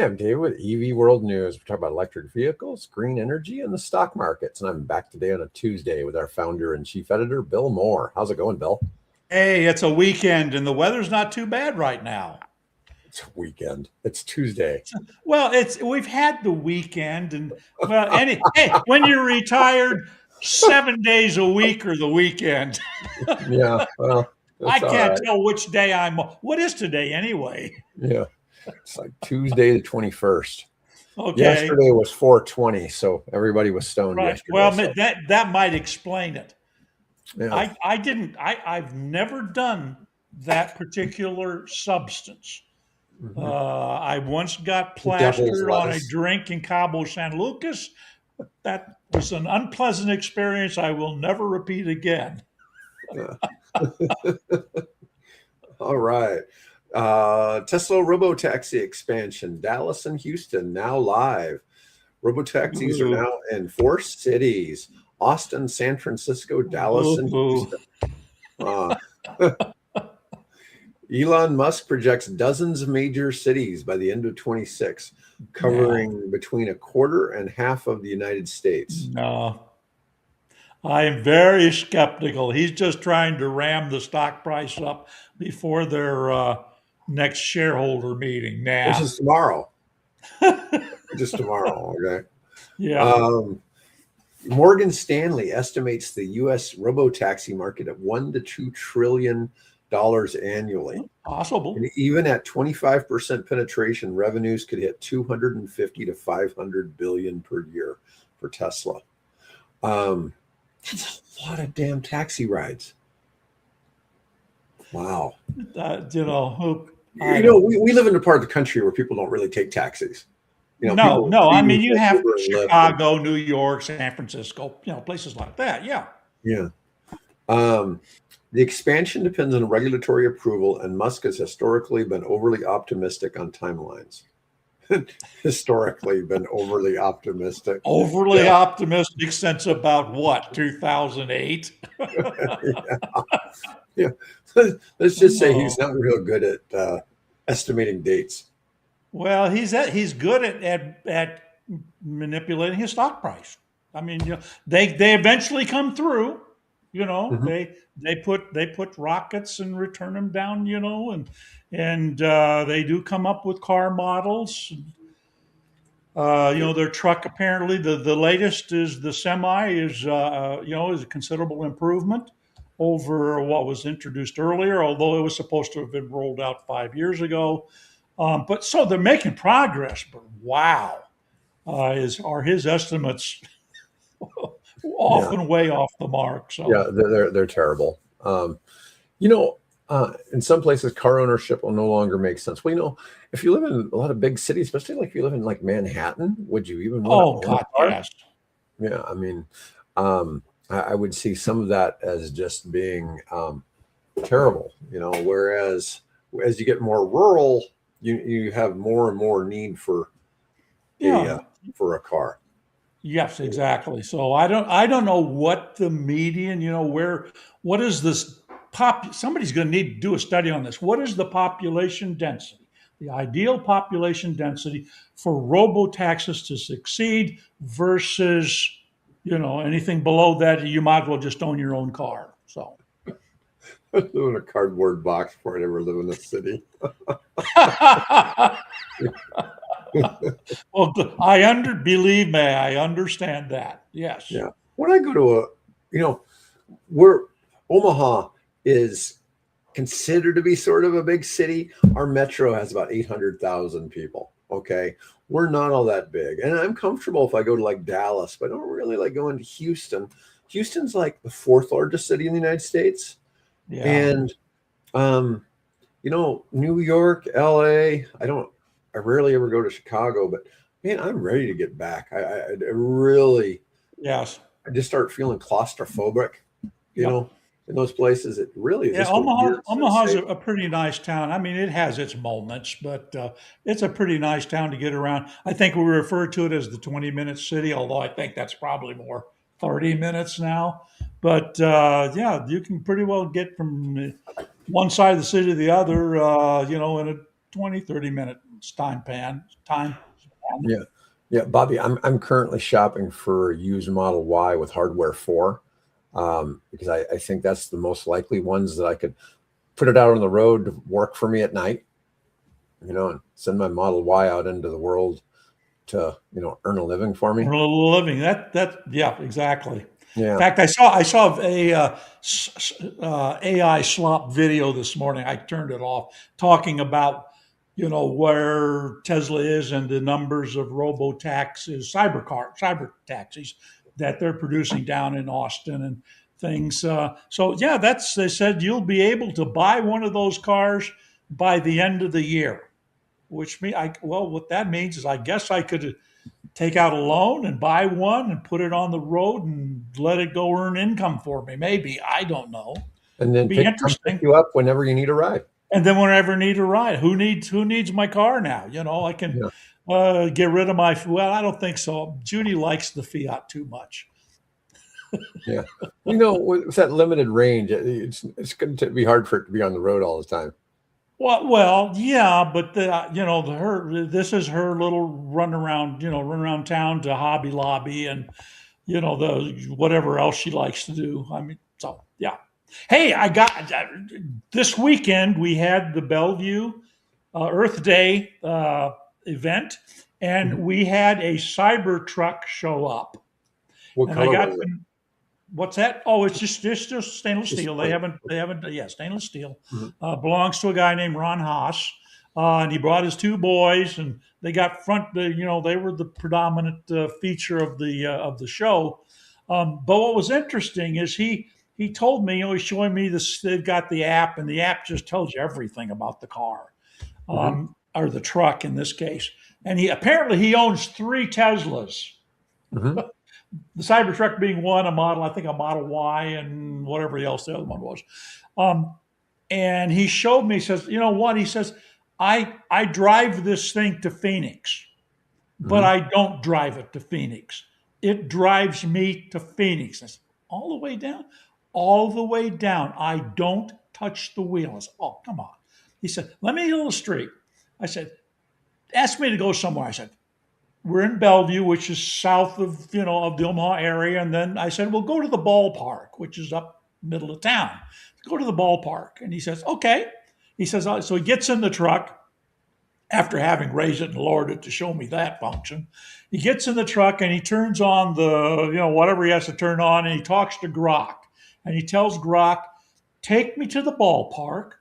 I'm Dave with EV World News. We're talking about electric vehicles, green energy, and the stock markets. And I'm back today on a Tuesday with our founder and chief editor, Bill Moore. How's it going, Bill? Hey, it's a weekend and the weather's not too bad right now. It's weekend. It's Tuesday. Well, we've had the weekend and hey, when you're retired, 7 days a week or the weekend. Yeah, well, I that's all can't right. tell which day what is today anyway? Yeah, it's like Tuesday the 21st. Okay. Yesterday was 420, so everybody was stoned Right. yesterday. Well, So, that might explain it. yeah. I've never done that particular substance. Mhm. I once got The devil's plastered on a lettuce. drink in Cabo San Lucas. That was an unpleasant experience I will never repeat again. Yeah. All right. Tesla Robotaxi expansion, Dallas and Houston now live. Robotaxis are Boo, now in 4 cities: Austin, San Francisco, Dallas, boo, and boo. Houston. Uh, Elon Musk projects dozens of major cities by the end of 26, No, covering between a quarter and half of the United States. no. I am very skeptical. He's just trying to ram the stock price up before their next shareholder meeting. Which Nah. is tomorrow. Just tomorrow, okay? Yeah, Um, Morgan Stanley estimates the U.S. robotaxi market at $1 to $2 trillion annually. possible. And even at 25% penetration, revenues could hit 250 to 500 billion per year for Tesla. That's a lot of damn taxi rides. Wow. I don't. We live in a part of the country where people don't really take taxis. No, People no. I use mean, you like have Uber and Lyft. Chicago, New York, San Francisco, places like that. Yeah. Yeah. Um, the expansion depends on regulatory approval, and Musk has historically been overly optimistic on timelines. Historically been overly optimistic. Overly Yeah. optimistic since about what, 2008? Yeah. Let's just say he's Oh, not real good at estimating dates. well, he's good at manipulating his stock price. I mean, they eventually come through. Mhm. They put rockets and return them down. And they do come up with car models. Their truck apparently the latest is the semi is a considerable improvement over what was introduced earlier, although it was supposed to have been rolled out 5 years ago. But so they're making progress. But wow, are his estimates Yeah. often way off the mark? Yeah. So They're terrible. You know, in some places, car ownership will no longer make sense. Well, if you live in a lot of big cities, especially like if you live in like Manhattan, would you even want to oh own a god, car? yes, Yeah, I mean, I would see some of that as just being terrible. Whereas as you get more rural, you have more and more need a uh, yeah. for a car. Yes, exactly. So I don't know what the median, what is this somebody's going to need to do a study on this. What is the population density? The ideal population density for robo-taxis to succeed versus, anything below that, you might as well just own your own car. So I live in a cardboard box before I ever live in a city. well, believe me, I understand that. Yes. Yeah. When I go to where Omaha is considered to be sort of a big city, our metro has about 800,000 people. Okay. We're not all that big. And I'm comfortable if I go to like Dallas, but I don't really like going to Houston. Houston's like the fourth largest city in the United States. Yeah. And, um, New York, LA, I rarely ever go to Chicago, but man, I'm ready to get back. I really, Yes. I just start feeling claustrophobic, you Yep. know, in those places. It really is Yeah, just a weird Omaha's sensation. a pretty nice town. I mean, it has its moments, but it's a pretty nice town to get around. I think we refer to it as the 20-minute city, although I think that's probably more 30 minutes now. But yeah, you can pretty well get from one side of the city to the other, in a 20, 30-minute Time. Yeah. Yeah, Bobby, I'm currently shopping for a used Model Y with hardware 4, because I think that's the most likely ones that I could put it out on the road to work for me at night, and send my Model Y out into the world to, earn a living for me. Earn a little living. Yeah, exactly. In Yeah. fact, I saw a AI slop video this morning. I turned it off, talking about where Tesla is and the numbers of robotaxis, cyber taxis that they're producing down in Austin and things. So yeah, they said you'll be able to buy one of those cars by the end of the year. What that means is I guess I could take out a loan and buy one and put it on the road and let it go earn income for me. Maybe. I don't know. And then Be come pick interesting. you up whenever you need a ride. And then whenever I need a ride, who needs my car now? I can Yeah. get rid of well, I don't think so. Judy likes the Fiat too much. Yeah. With that limited range, it's going to be hard for it to be on the road all the time. Well, yeah, but this is her little run around town to Hobby Lobby and the whatever else she likes to do. I mean, so yeah. Hey, I got this weekend. We had the Bellevue Earth Day event, and Mhm. we had a cyber truck show up. What And I color got was it? what's that? Oh, it's just stainless Just steel. They plain. haven't. Yeah, stainless steel. Mhm. Belongs to a guy named Ron Haas, and he brought his two boys, and they got they were the predominant feature of the show. But what was interesting is he told me, he's showing me this. They've got the app, and the app just tells you everything about the car, Mhm. or the truck in this case. And he owns three Teslas. Mhm. The Cybertruck being one, I think a Model Y, and whatever else the other one was. Um, and he showed me, he says, you know what? He says, I drive this thing to Phoenix, but Mhm. I don't drive it to Phoenix. It drives me to Phoenix. I said, all the way down? All the way down. I don't touch the wheel. I said, oh, come on. He said, let me illustrate. I said, ask me to go somewhere. I said, we're in Bellevue, which is south of the Omaha area. And then I said, well, go to the ballpark, which is up middle of town. Go to the ballpark. And he says, okay. He says, so he gets in the truck after having raised it and lowered it to show me that function. He gets in the truck and he turns on whatever he has to turn on, and he talks to Grok. And he tells Grok, take me to the ballpark.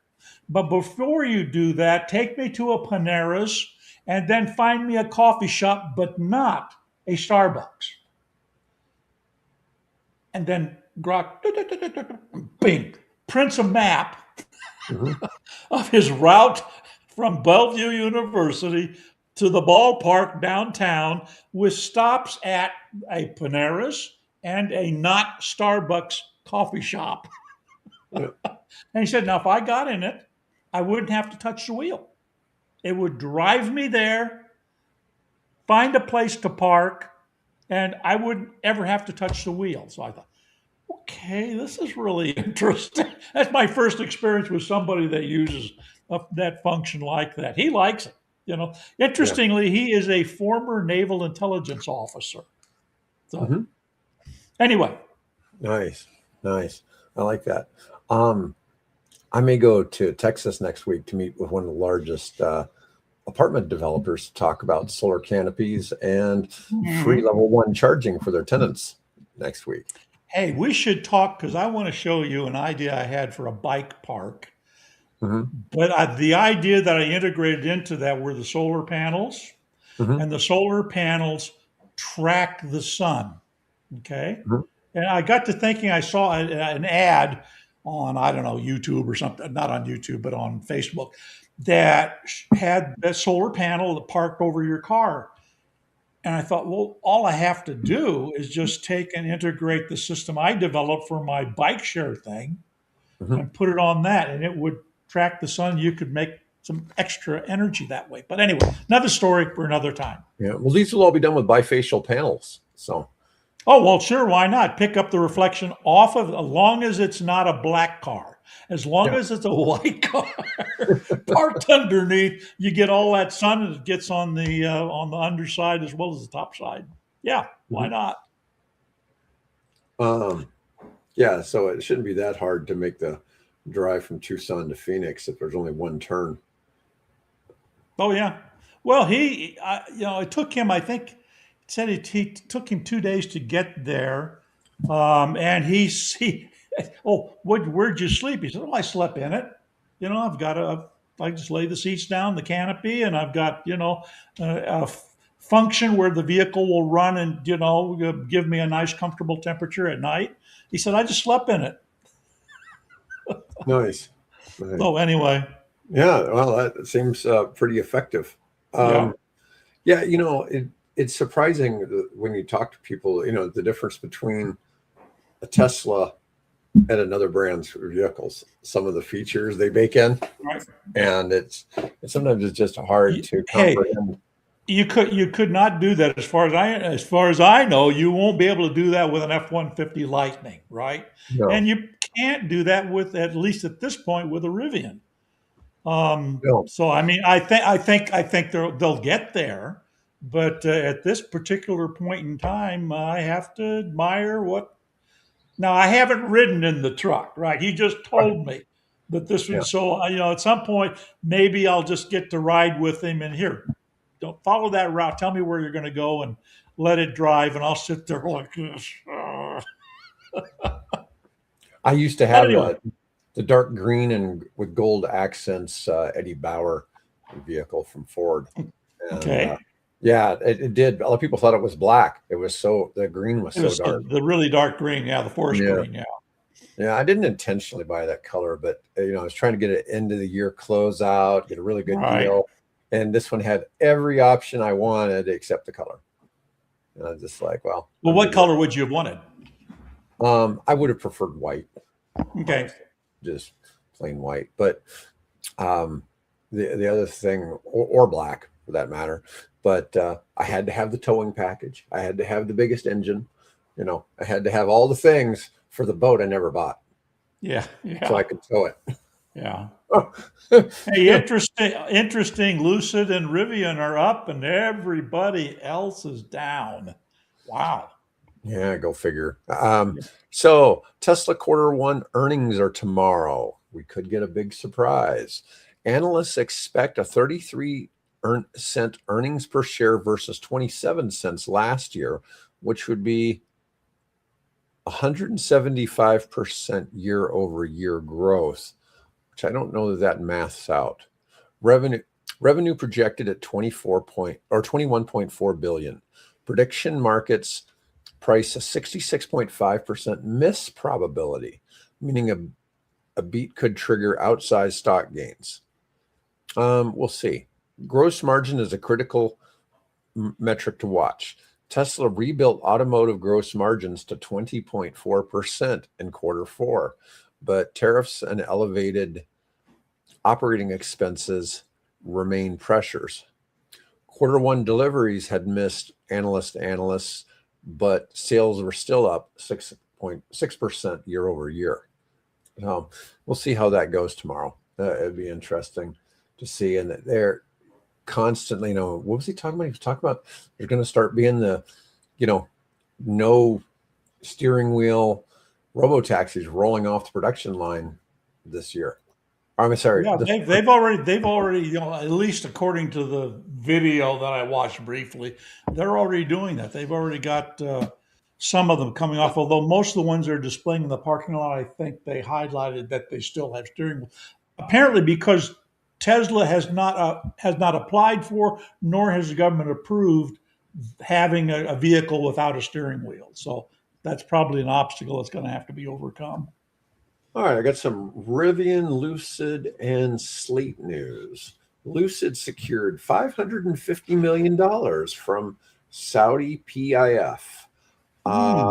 But before you do that, take me to a Panera's and then find me a coffee shop, but not a Starbucks. And then Grok, bing, prints a map Mhm. of his route from Bellevue University to the ballpark downtown, with stops at a Panera's and a not Starbucks coffee shop. Yeah. And he said, now, if I got in it, I wouldn't have to touch the wheel. It would drive me there, find a place to park, and I wouldn't ever have to touch the wheel. So I thought, okay, this is really interesting. That's my first experience with somebody that uses that function like that. He likes it. Yeah. Interestingly, he is a former naval intelligence officer. So Mhm. anyway, Nice. Nice. I like that. Um, I may go to Texas next week to meet with one of the largest apartment developers to talk about solar canopies and free mhm. level one charging for their tenants next week. Hey, we should talk, because I want to show you an idea I had for a bike park. Hmm. But the idea that I integrated into that were the solar panels, Hmm. and the solar panels track the sun. Okay. Hmm. And I got to thinking, I saw an ad on, I don't know, YouTube or something, not on YouTube, but on Facebook, that had that solar panel that parked over your car. And I thought, well, all I have to do is just take and integrate the system I developed for my bike share thing Hmm. and put it on that, and it would track the sun. You could make some extra energy that way. But anyway, another story for another time. Yeah. Well, these will all be done with bifacial panels. So Oh, well, sure. Why not? Pick up the reflection off of, as long as it's not a black car, as long Yeah. as it's a white car parked underneath, you get all that sun and it gets on the underside as well as the top side. Yeah. Why Mhm. not? Um, yeah, so it shouldn't be that hard to make the drive from Tucson to Phoenix if there's only one turn. Oh yeah. Well, it took him. I think it said he took him 2 days to get there, and he oh, where'd you sleep? He said, "Oh, I slept in it. I've got I just lay the seats down, the canopy, and I've got function where the vehicle will run and give me a nice, comfortable temperature at night." He said, "I just slept in it." Nice. Nice. So anyway, Yeah, well, that seems pretty effective. yeah, Um, yeah, it's surprising when you talk to people, the difference between a Tesla and another brand's vehicles, some of the features they bake in, right. and sometimes it's just hard to Hey, comprehend. you could not do that as far as I know. You won't be able to do that with an F-150 Lightning, right? No, And you can't do that with, at least at this point, with a Rivian. no, So I mean, I think they'll get there, but at this particular point in time, I have to admire what. Now I haven't ridden in the truck, right? He just right, told me that this yeah. was so. At some point, maybe I'll just get to ride with him. And here, don't follow that route. Tell me where you're going to go and let it drive, and I'll sit there like this. I used to But have anyway, the dark green and with gold accents Eddie Bauer vehicle from Ford, and okay. yeah, it did. A lot of people thought it was black. The green was It so was dark. the really dark green, yeah, the forest Yeah. green, yeah. Yeah, I didn't intentionally buy that color, but I was trying to get an end of the year closeout, get a really good Right. deal, and this one had every option I wanted except the color. And I was just like, well, Well, I'm what good with color would you have wanted? it. I would have preferred white, Okay. honestly, just plain white. But um, the other thing, or black for that matter, but I had to have the towing package. I had to have the biggest engine. I had to have all the things for the boat I never bought, Yeah. so I Yeah. could tow it. Yeah. Oh, Hey, interesting. Lucid and Rivian are up, and everybody else is down. Wow. yeah, go figure. So Tesla quarter one earnings are tomorrow. We could get a big surprise. Analysts expect a 33 cent earnings per share versus 27 cents last year, which would be 175% year over year growth, which I don't know that maths out. Revenue revenue projected at 21.4 billion. Prediction markets price a 66.5% miss probability, meaning a beat could trigger outsized stock gains. We'll see. Gross margin is a critical metric to watch. Tesla rebuilt automotive gross margins to 20.4% in quarter four, but tariffs and elevated operating expenses remain pressures. Quarter one deliveries had missed analysts, but sales were still up 6.6% year over year. We'll see how that goes tomorrow. It'd be interesting to see. And they're constantly, what was he talking about? He was talking about there's going to start being you know, no steering wheel robotaxis rolling off the production line this year. I'm sorry. Yeah, they've already, at least according to the video that I watched briefly, they're already doing that. They've already got some of them coming off. Although most of the ones they're displaying in the parking lot, I think they highlighted that they still have steering wheel. Apparently, because Tesla has not applied for, nor has the government approved having a vehicle without a steering wheel. So that's probably an obstacle that's going to have to be overcome. All right, I got some Rivian, Lucid, and Slate news. Lucid secured $550 million from Saudi PIF, Hmm.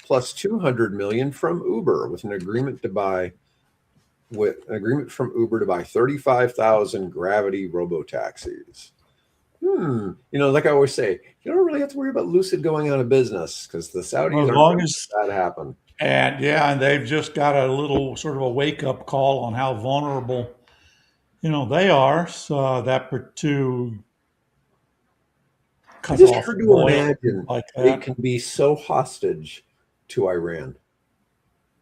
plus $200 million from Uber, with an agreement from Uber to buy 35,000 Gravity robotaxis. Like I always say, you don't really have to worry about Lucid going out of business because the Well, Saudis as aren't long going to as let that happen. and yeah, and they've just got a little sort of a wake up call on how vulnerable they are. So that to I cut just off hard to oil and things imagine like they that. can be so hostage to Iran.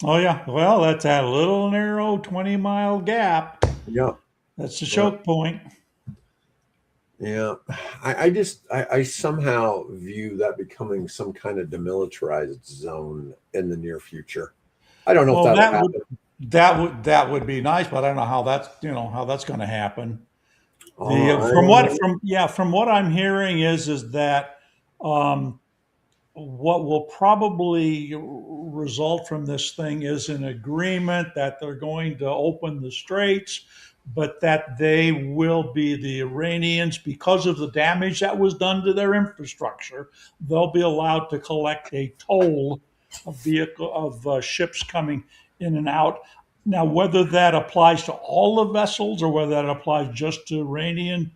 Oh yeah, well that's that little narrow 20-mile gap. Yeah. That's the Yeah. choke point. Yeah. I somehow view that becoming some kind of demilitarized zone in the near future. I don't know if Well, that'll happen. that would be nice, but I don't know how that's going to happen. The I don't know. from what I'm hearing is that um, what will probably result from this thing is an agreement that they're going to open the straits, but that they will be the Iranians, because of the damage that was done to their infrastructure, they'll be allowed to collect a toll of ships coming in and out. Now, whether that applies to all the vessels or whether that applies just to Iranian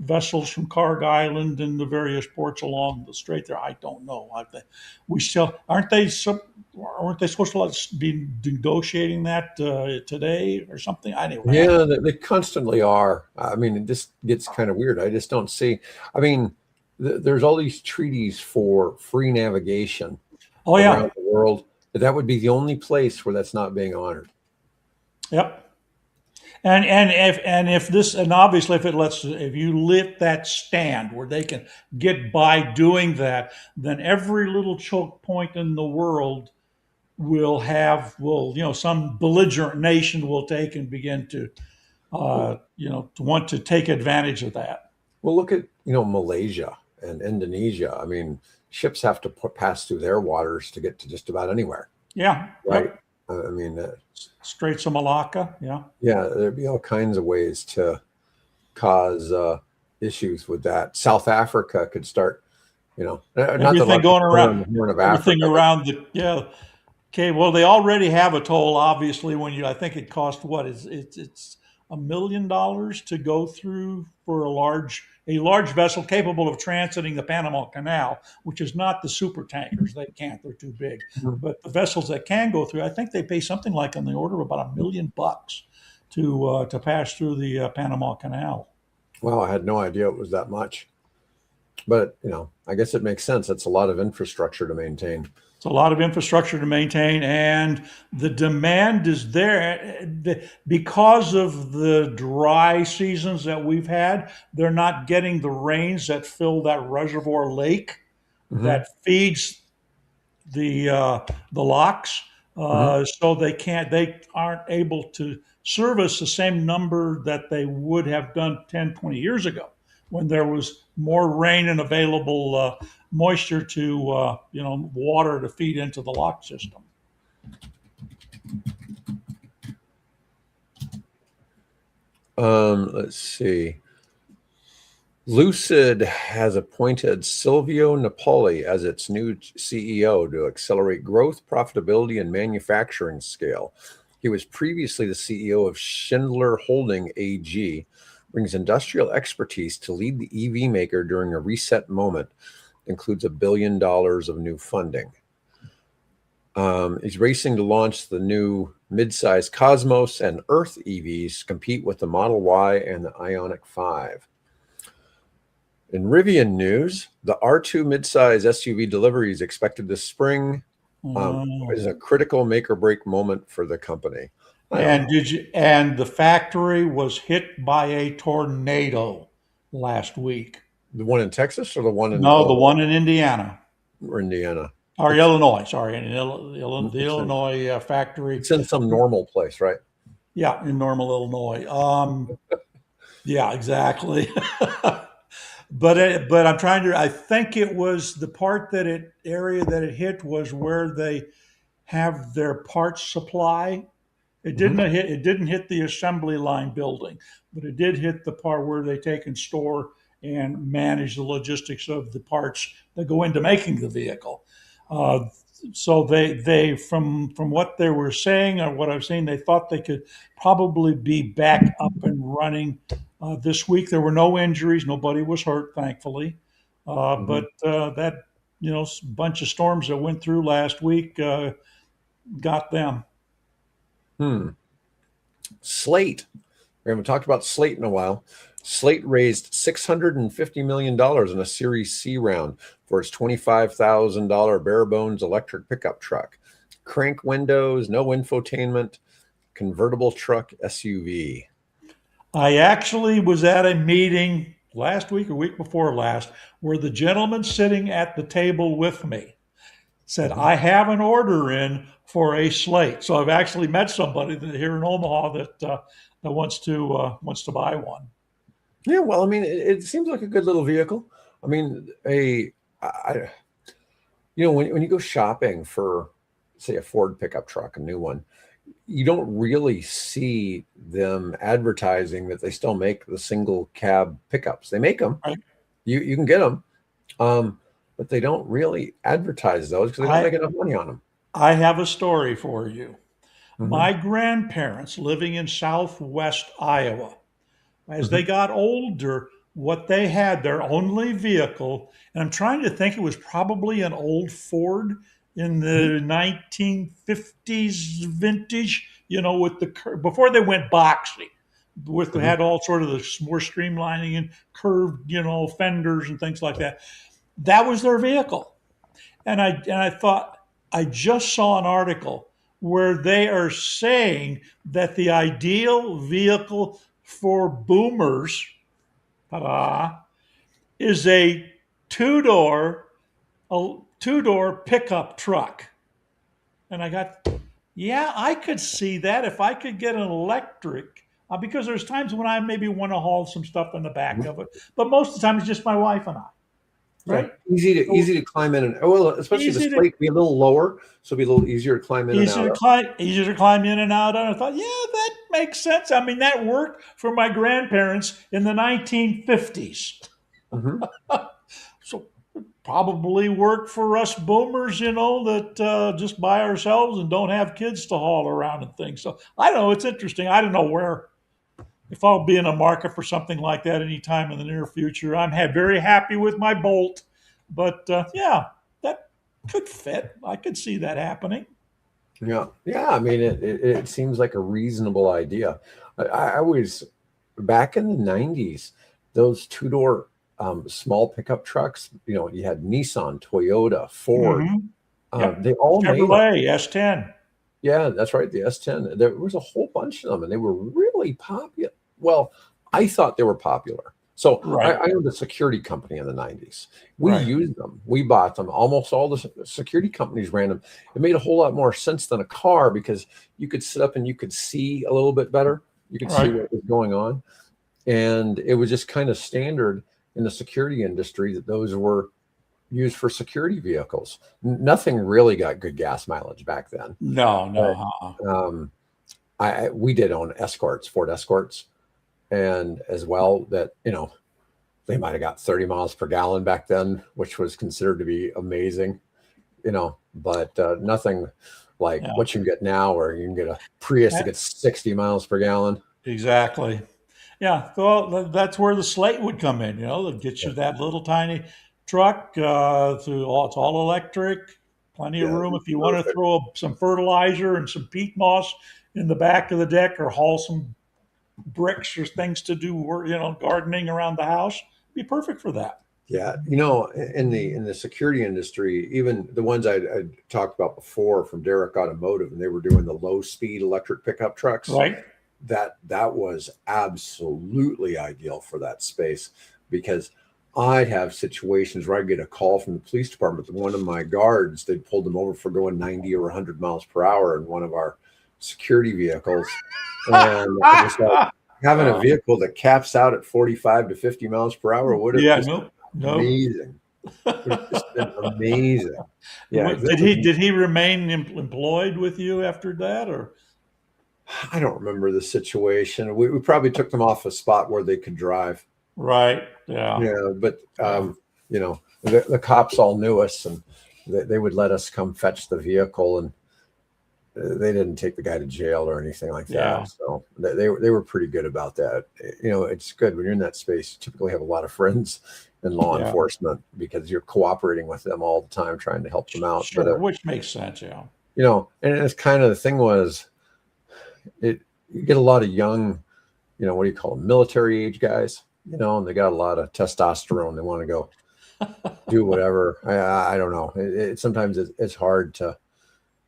vessels from Karg Island and the various ports along the strait there. I don't know. We still aren't they? Aren't they supposed to be negotiating that today or something? Anyway, Yeah, they constantly are. I mean, it just gets kind of weird. I just don't see. I mean, there's all these treaties for free navigation oh around yeah, the world. That would be the only place where that's not being honored. yep. And if this and obviously if you lit that stand where they can get by doing that, then every little choke point in the world will some belligerent nation will take and begin to to want to take advantage of that. Well, look at Malaysia and Indonesia. I mean, ships have to pass through their waters to get to just about anywhere, Yeah. right? Yep. I mean, Straits of Malacca. Yeah. yeah, there'd be all kinds of ways to cause issues with that. South Africa could start, not that a lot Everything of going people are on around. the Horn of Everything Africa, but around the yeah. Okay. Well, they already have a toll. Obviously, I think it cost what is it's $1 million to go through for a large vessel capable of transiting the Panama Canal, which is not the super tankers. They can't. They're too big. But the vessels that can go through, I think they pay something like on the order of about $1 million to pass through the Panama Canal. wow, I had no idea it was that much. But I guess it makes sense. That's a lot of infrastructure to maintain. It's a lot of infrastructure to maintain, and the demand is there because of the dry seasons that we've had. They're not getting the rains that fill that reservoir lake Hmm. that feeds the locks, Hmm. so they aren't able to service the same number that they would have done 10, 20 years ago when there was more rain and available moisture to water to feed into the lock system. Let's see. Lucid has appointed Silvio Napoli as its new CEO to accelerate growth, profitability, and manufacturing scale. He was previously the CEO of Schindler Holding AG, brings industrial expertise to lead the EV maker during a reset moment, includes $1 billion of new funding. He's racing to launch the new midsize Cosmos and Earth EVs, compete with the Model Y and the Ioniq 5. In RIVN news, the R2 midsize SUV delivery is expected this spring. Oh. Is a critical make or break moment for the company. I don't And know. the factory was hit by a tornado last week. The one in Texas or the one in No, the Illinois one in Indiana. or Indiana? Or It's Illinois, sorry, the it's in, Illinois factory. it's in some normal place, right? Yeah, in Normal, Illinois. Yeah, exactly. But I'm trying to. I think it was the part area that it hit was where they have their parts supply. Hmm. It didn't hit the assembly line building, but it did hit the part where they take and store and manage the logistics of the parts that go into making the vehicle. Uh, So they from what they were saying or what I've seen, they thought they could probably be back up and running this week. There were no injuries, nobody was hurt, thankfully. Mhm. But that bunch of storms that went through last week got them. Hmm. Slate. We haven't talked about Slate in a while. Slate raised $650 million in a Series C round for its $25,000 bare bones electric pickup truck. Crank windows, no infotainment, convertible truck SUV. I actually was at a meeting last week or week before last where the gentleman sitting at the table with me said, Mhm. I have an order in for a Slate. So I've actually met somebody here in Omaha that wants to buy one. Yeah, well, I mean, it seems like a good little vehicle. I mean, I, when you go shopping for, say, a Ford pickup truck, a new one, you don't really see them advertising that they still make the single cab pickups. They make them. Right? You can get them, but they don't really advertise those because they don't make I enough money on them. I have a story for you. Hmm. My grandparents living in southwest Iowa, as they Hmm. got older, what they had, their only vehicle, and I'm trying to think, it was probably an old Ford in Hmm. the 1950s vintage, with before they went boxy, with Hmm. had all sort of the more streamlining and curved, fenders and things like that. That was their vehicle. And I thought, I just saw an article where they are saying that the ideal vehicle for boomers, ta-da, is two-door a two-door pickup truck. And I got, yeah, I could see that if I could get an electric, because there's times when I maybe want to haul some stuff in the back of it, but most of the time it's just my wife and I, Yeah, right? So easy to climb in and well, especially the easy to slate be a little lower, so it'll be a little easier to climb in and out of. easier to climb in and out. And I thought, yeah, that makes sense. I mean, that worked for my grandparents in the 1950s. Hmm. So probably work for us boomers, that just by ourselves and don't have kids to haul around and things. So I don't know. It's interesting. I don't know if I'll be in a market for something like that anytime in the near future. Very happy with my Bolt, but yeah, that could fit. I could see that happening. Yeah, yeah. I mean, it seems like a reasonable idea. I always back in the '90s, those two door small pickup trucks. You had Nissan, Toyota, Ford. Hmm. Yep. They all made them. Chevrolet S10. Yeah, that's right. The S10. There was a whole bunch of them, and they were really popular. Well, I thought they were popular. So Right. I owned a security company in the '90s. We Right. used them. We bought them. Almost all the security companies ran them. It made a whole lot more sense than a car because you could sit up and you could see a little bit better. You could see Right. what was going on. And it was just kind of standard in the security industry that those were used for security vehicles. Nothing really got good gas mileage back then. No, no. But um, we did own escorts, Ford Escorts, and as well that they might have got 30 miles per gallon back then, which was considered to be amazing. But nothing like Yeah. what you can get now, where you can get a Prius that Yeah, gets 60 miles per gallon. exactly. Yeah. Well, that's where the Slate would come in. They'll get Yeah, you that little tiny truck. It's all electric. Plenty of yeah, room if you want to perfect. throw some fertilizer and some peat moss in the back of the deck, or haul some bricks or things to do work, gardening around the house. Be perfect for that. Yeah, in the security industry, even the ones I talked about before from Derek Automotive, and they were doing the low speed electric pickup trucks. Right. That was absolutely ideal for that space because I'd have situations where I'd get a call from the police department that one of my guards, they'd pulled them over for going 90 or 100 miles per hour in one of our security vehicles. And it was like having a vehicle that caps out at 45 to 50 miles per hour would have Yeah. just Nope. Nope. amazing. Would have just been amazing. Yeah, Did he remain employed with you after that, or? I don't remember the situation. We probably took them off a spot where they could drive. Right. Yeah. Yeah, but Yeah. the cops all knew us, and they would let us come fetch the vehicle, and they didn't take the guy to jail or anything like Yeah. that. So they were pretty good about that. It's good when you're in that space. You typically have a lot of friends in law Yeah. enforcement because you're cooperating with them all the time, trying to help them out. Sure, But which makes sense. Yeah. and it's kind of the thing was you get a lot of young, what do you call them, military age guys, and they got a lot of testosterone. They want to go do whatever. I don't know. Sometimes it's hard to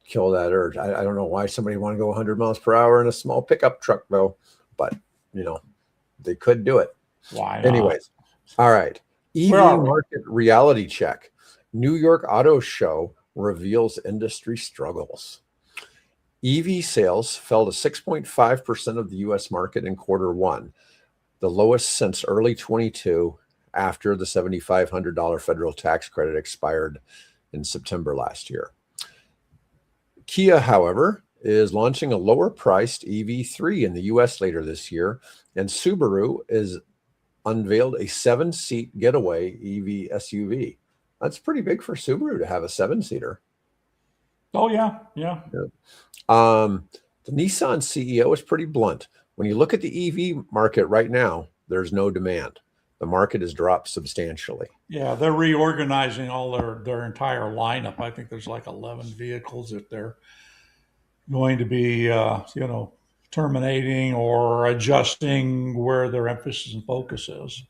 kill that urge. I don't know why somebody want to go 100 miles per hour in a small pickup truck though, but they could do it. Why not? Anyways, all right. EV market reality check. New York Auto Show reveals industry struggles. EV sales fell to 6.5% of the U.S. market in Q1, the lowest since early 22 after the $7,500 federal tax credit expired in September last year. Kia, however, is launching a lower-priced EV3 in the U.S. later this year, and Subaru is unveiled a 7-seat getaway EV SUV. That's pretty big for Subaru to have a 7-seater. Oh, yeah. The Nissan CEO is pretty blunt. When you look at the EV market right now, there's no demand. The market has dropped substantially. Yeah, they're reorganizing all their entire lineup. I think there's like 11 vehicles that they're going to be, terminating or adjusting where their emphasis and focus is.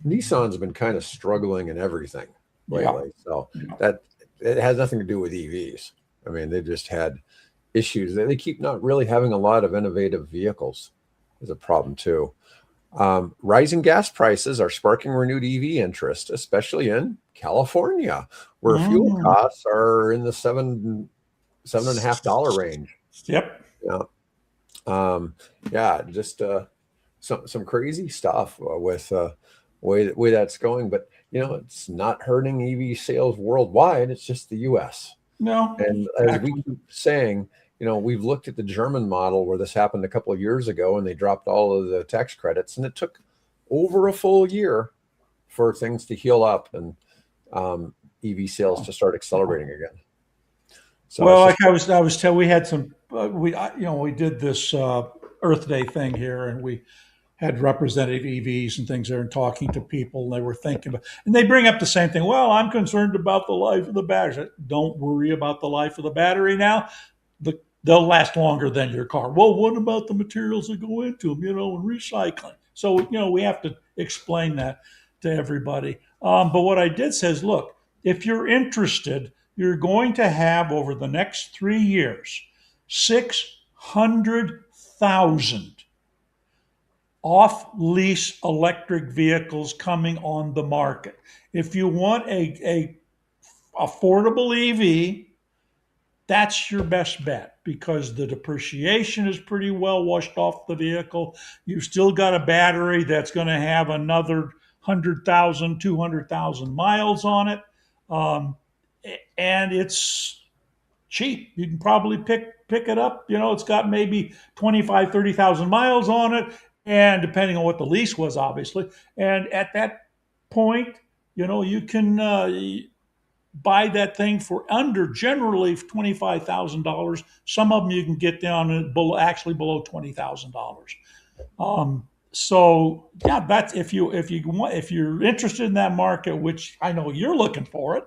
Nissan's been kind of struggling in everything lately. So that it has nothing to do with EVs. I mean, they just had issues. They keep not really having a lot of innovative vehicles is a problem too. Rising gas prices are sparking renewed EV interest, especially in California, where fuel costs are in the $7.50 range. Yep. Just some crazy stuff with way that's going. But it's not hurting EV sales worldwide. It's just the U.S. No. And as we keep saying, we've looked at the German model where this happened a couple of years ago, and they dropped all of the tax credits, and it took over a full year for things to heal up and EV sales to start accelerating again. So like I was telling, we had some we did this Earth Day thing here, and we had representative EVs and things there and talking to people, and they were thinking about, and they bring up the same thing. Well, I'm concerned about the life of the battery. Don't worry about the life of the battery now. They'll last longer than your car. Well, what about the materials that go into them, and recycling? So, we have to explain that to everybody. But what I did say is, look, if you're interested, you're going to have over the next 3 years, 600,000 off-lease electric vehicles coming on the market. If you want a affordable EV, that's your best bet because the depreciation is pretty well washed off the vehicle. You've still got a battery that's going to have another 100,000, 200,000 miles on it. And it's cheap. You can probably pick it up. It's got maybe 25, 30,000 miles on it. And depending on what the lease was, obviously. And at that point, you can buy that thing for under generally $25,000. Some of them you can get down below $20,000. So yeah, that's if you're interested in that market, which I know you're looking for it.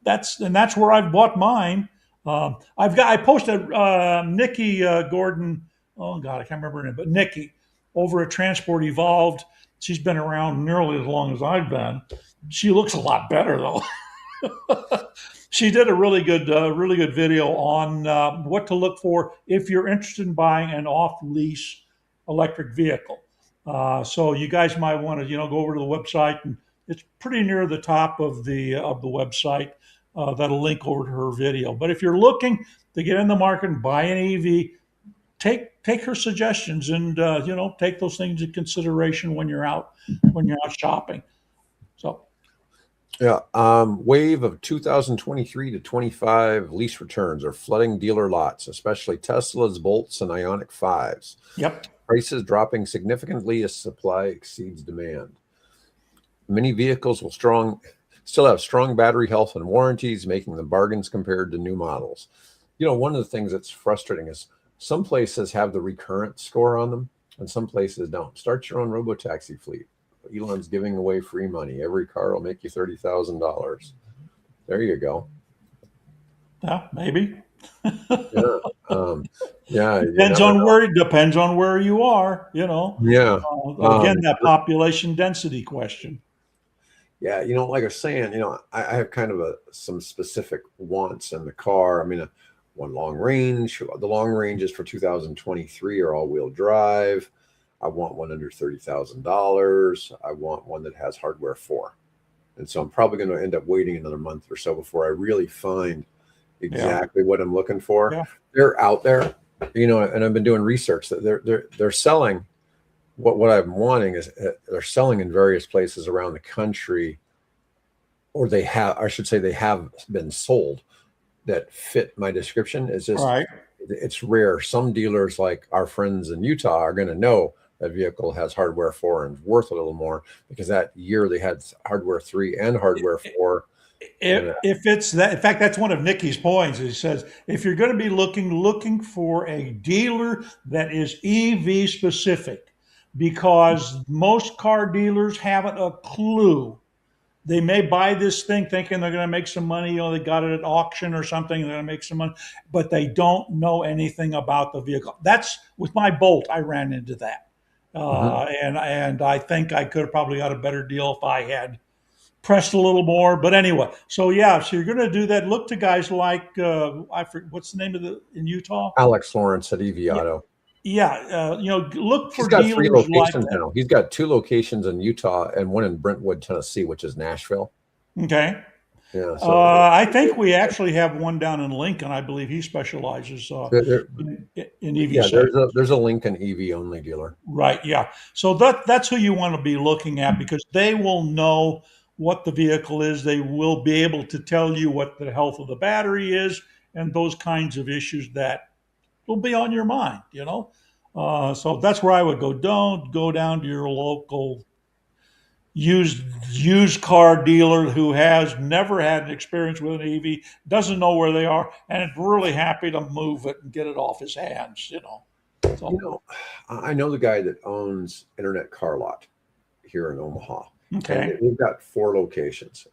That's where I've bought mine. I posted Nikki Gordon. Oh God, I can't remember her name, but Nikki over at Transport Evolved. She's been around nearly as long as I've been. She looks a lot better though. She did a really good video on what to look for if you're interested in buying an off-lease electric vehicle. So you guys might want to go over to the website, and it's pretty near the top of the website. That'll link over to her video. But if you're looking to get in the market and buy an EV, take her suggestions and take those things into consideration when you're out shopping. So. Yeah, wave of 2023 to 25 lease returns are flooding dealer lots, especially Tesla's Bolts and Ioniq 5s. Yep. Prices dropping significantly as supply exceeds demand. Many vehicles with strong still have strong battery health and warranties, making them bargains compared to new models. One of the things that's frustrating is some places have the recurrent score on them and some places don't. Start your own robotaxi fleet. Elon's giving away free money. Every car will make you $30,000. There you go. Yeah, maybe. Yeah. Yeah. Depends on where you are, Yeah. Again, that population density question. Yeah. Like I was saying, I have kind of some specific wants in the car. I mean, one long range. The long ranges for 2023 are all-wheel drive. I want one under $30,000. I want one that has hardware 4. And so I'm probably going to end up waiting another month or so before I really find exactly what I'm looking for. Yeah. They're out there, and I've been doing research that they're selling. What I'm wanting is they're selling in various places around the country, or they have been sold that fit my description. It's just Right. It's rare. Some dealers, like our friends in Utah, are going to know that vehicle has hardware 4 and worth a little more because that year they had hardware 3 and hardware 4. If it's that, in fact, that's one of Nikki's points. He says if you're going to be looking for a dealer that is EV specific, because most car dealers haven't a clue. They may buy this thing thinking they're going to make some money. They got it at auction or something. They're going to make some money, but they don't know anything about the vehicle. That's with my Bolt. I ran into that, and I think I could have probably got a better deal if I had pressed a little more. But anyway, so you're going to do that. Look to guys like I forget what's the name of in Utah. Alex Lawrence at EV Auto. Yeah, look for He's got dealers 3 locations like now. He's got 2 locations in Utah and one in Brentwood, Tennessee, which is Nashville. Okay. Yeah. So I think we actually have one down in Lincoln. I believe he specializes in EV. Yeah, there's a Lincoln EV only dealer. Right. Yeah. So that's who you want to be looking at because they will know what the vehicle is. They will be able to tell you what the health of the battery is and those kinds of issues that will be on your mind, So that's where I would go. Don't go down to your local used car dealer who has never had an experience with an EV, doesn't know where they are, and is really happy to move it and get it off his hands, So, I know the guy that owns Internet Car Lot here in Omaha. Okay. And we've got 4 locations,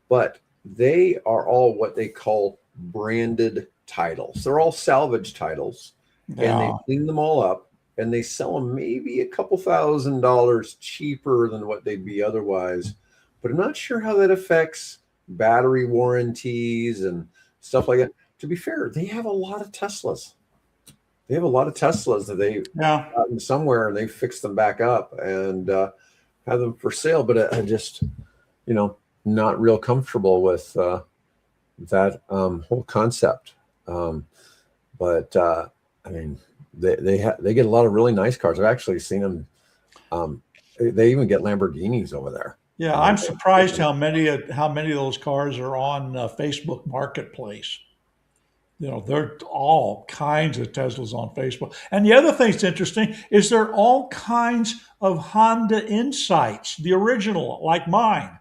but they are all what they call branded titles. They're all salvage titles, and they clean them all up and they sell them maybe a couple $1,000s cheaper than what they'd be otherwise. But I'm not sure how that affects battery warranties and stuff like that. To be fair, they have a lot of Teslas. They have a lot of Teslas that they've gotten somewhere and they fixed them back up and have them for sale. But I just, not real comfortable with that whole concept. But I mean, they get a lot of really nice cars. I've actually seen them. They even get Lamborghinis over there. Yeah, I'm surprised how many of those cars are on Facebook Marketplace. There are all kinds of Teslas on Facebook. And the other thing that's interesting is there are all kinds of Honda Insights, the original, like mine,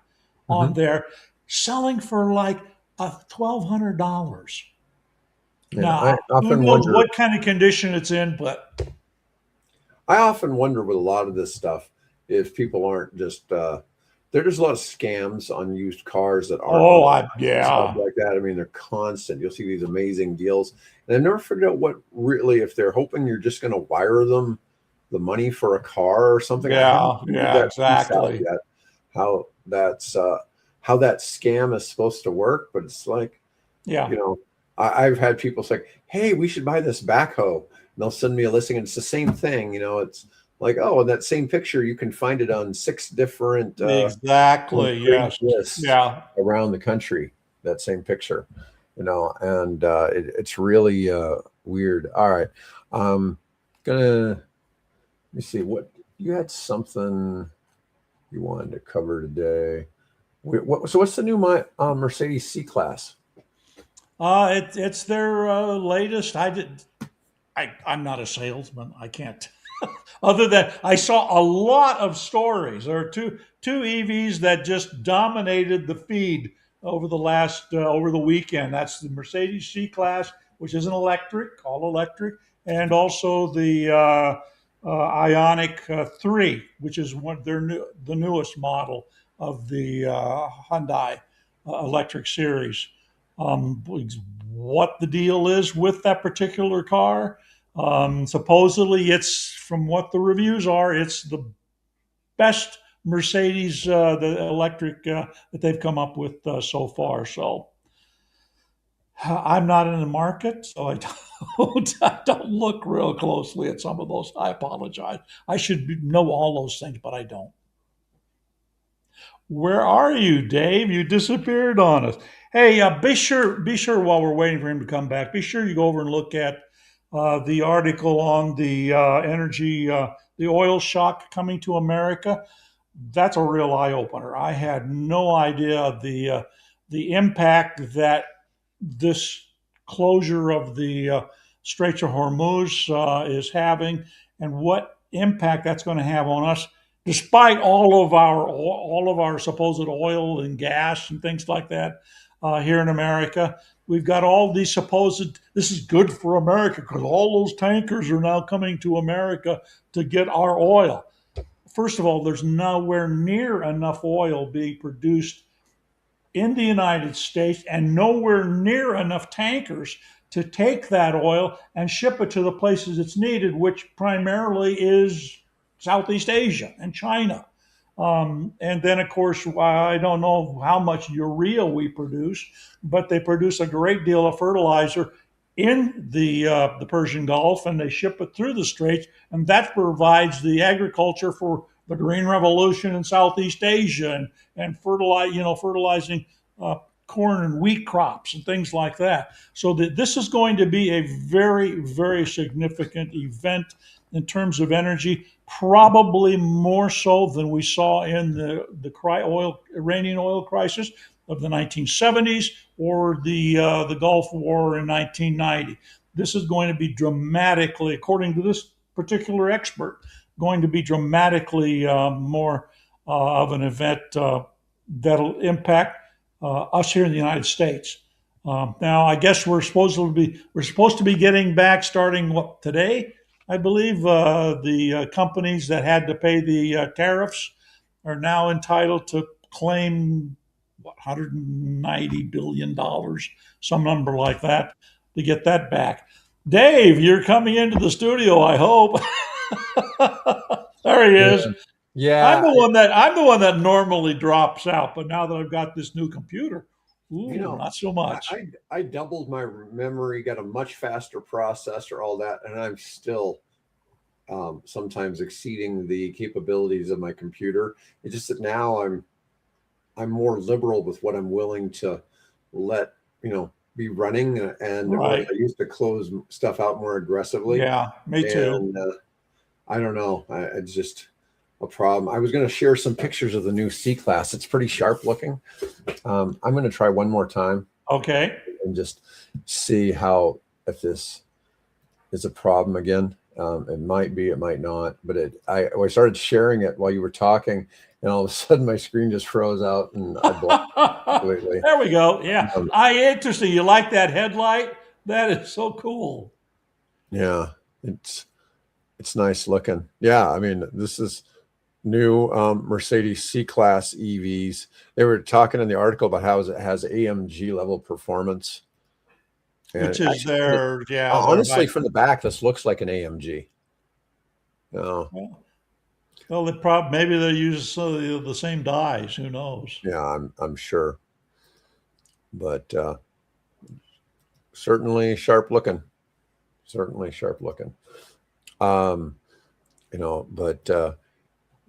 on there, selling for like $1,200. Now, who knows what kind of condition it's in, but I often wonder with a lot of this stuff if people aren't just there's a lot of scams on used cars that are stuff like that. I mean, they're constant. You'll see these amazing deals, and I've never figured out what really if they're hoping you're just going to wire them the money for a car or something. Yeah, exactly. How that scam is supposed to work, but it's like, I've had people say, "Hey, we should buy this backhoe." And they'll send me a listing, and it's the same thing. It's like, oh, in that same picture, you can find it on 6 different lists around the country. That same picture, and it's really weird. All right, let me see what you had something you wanted to cover today. So what's the new Mercedes C-Class? It's their latest. I'm not a salesman. I can't Other than I saw a lot of stories. There are two EVs that just dominated the feed over the weekend. That's the Mercedes C-Class, which is an electric, all electric, and also the Ionic 3, which is the newest model of the Hyundai electric series. Um, what the deal is with that particular car? Supposedly, it's from what the reviews are, it's the best Mercedes, the electric that they've come up with so far. So I'm not in the market, so I don't look real closely at some of those. I apologize. I should know all those things, but I don't. Where are you, Dave? You disappeared on us. Hey, be sure while we're waiting for him to come back, be sure you go over and look at the article on the the oil shock coming to America. That's a real eye opener. I had no idea the impact that this closure of the Straits of Hormuz is having, and what impact that's going to have on us, despite all of our supposed oil and gas and things like that here in America. We've got all these supposed. This is good for America because all those tankers are now coming to America to get our oil. First of all, there's nowhere near enough oil being produced in the United States and nowhere near enough tankers to take that oil and ship it to the places it's needed, which primarily is Southeast Asia and China. And then, of course, I don't know how much urea we produce, but they produce a great deal of fertilizer in the Persian Gulf, and they ship it through the Straits, and that provides the agriculture for the Green Revolution in Southeast Asia, and fertilizing corn and wheat crops and things like that. So this is going to be a very, very significant event in terms of energy, probably more so than we saw in the Iranian oil crisis of the 1970s or the Gulf War in 1990. This is going to be dramatically, according to this particular expert, going to be dramatically more of an event that'll impact us here in the United States. Now, I guess we're supposed to be getting back starting today. I believe the companies that had to pay the tariffs are now entitled to claim $190 billion, some number like that, to get that back. Dave, you're coming into the studio, I hope. There he Yeah. is. Yeah, I'm the one that normally drops out, but now that I've got this new computer, you ooh, know, not so I, much. I doubled my memory, got a much faster processor, all that, and I'm still sometimes exceeding the capabilities of my computer. It's just that now I'm more liberal with what I'm willing to let be running, and whereas Right. I used to close stuff out more aggressively, Yeah, me too. and I don't know, it's just a problem. I was going to share some pictures of the new C-Class. It's pretty sharp looking. I'm going to try one more time Okay. and just see how if this is a problem again. It might be, it might not, but I started sharing it while you were talking, and all of a sudden my screen just froze out and I blocked completely. There we go. Yeah. Um, Interesting. You like that headlight? That is so cool. yeah, it's nice looking. Yeah, I mean, this is new Mercedes C-Class EVs. They were talking in the article about how it has AMG level performance. And Which is actually, from their honestly, high. from the back, this looks like an AMG. Oh, Well, maybe they use some of the same dyes. Who knows? yeah, I'm sure, but certainly sharp looking. Certainly sharp looking. Um, but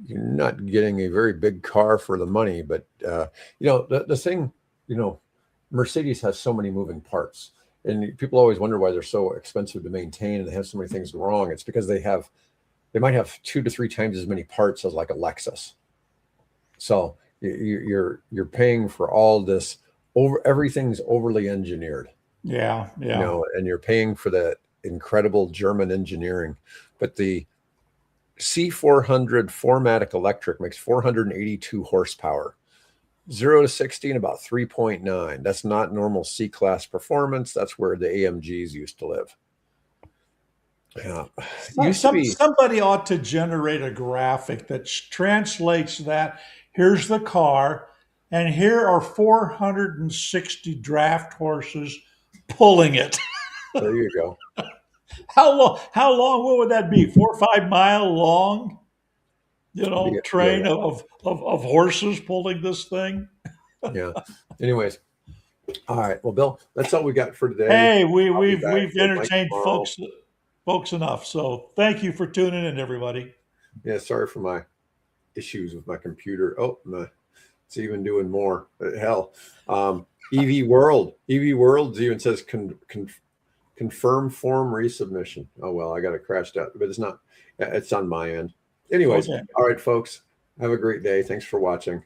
you're not getting a very big car for the money. But the thing, Mercedes has so many moving parts, and people always wonder why they're so expensive to maintain and they have so many things wrong. It's because they might have 2 to 3 times as many parts as like a Lexus. So you're paying for all this everything's overly engineered, Yeah. Yeah. and you're paying for the incredible German engineering. But the C400 4MATIC electric makes 482 horsepower. 0 to 60 in about 3.9. That's not normal C-class performance. That's where the AMGs used to live. Yeah. Used to be. Somebody ought to generate a graphic that translates that. Here's the car, and here are 460 draft horses pulling it. There you go. How long? How long? What would that be? 4 or 5 mile long? Train of horses pulling this thing. Yeah. Anyways. All right. Well, Bill, that's all we got for today. Hey, we've entertained folks enough. So thank you for tuning in, everybody. Yeah. Sorry for my issues with my computer. Oh, it's even doing more. Hell. EV World even says confirm form resubmission. Oh, well, I got it crashed out, but it's not. It's on my end. Anyways. Okay. All right, folks. Have a great day. Thanks for watching.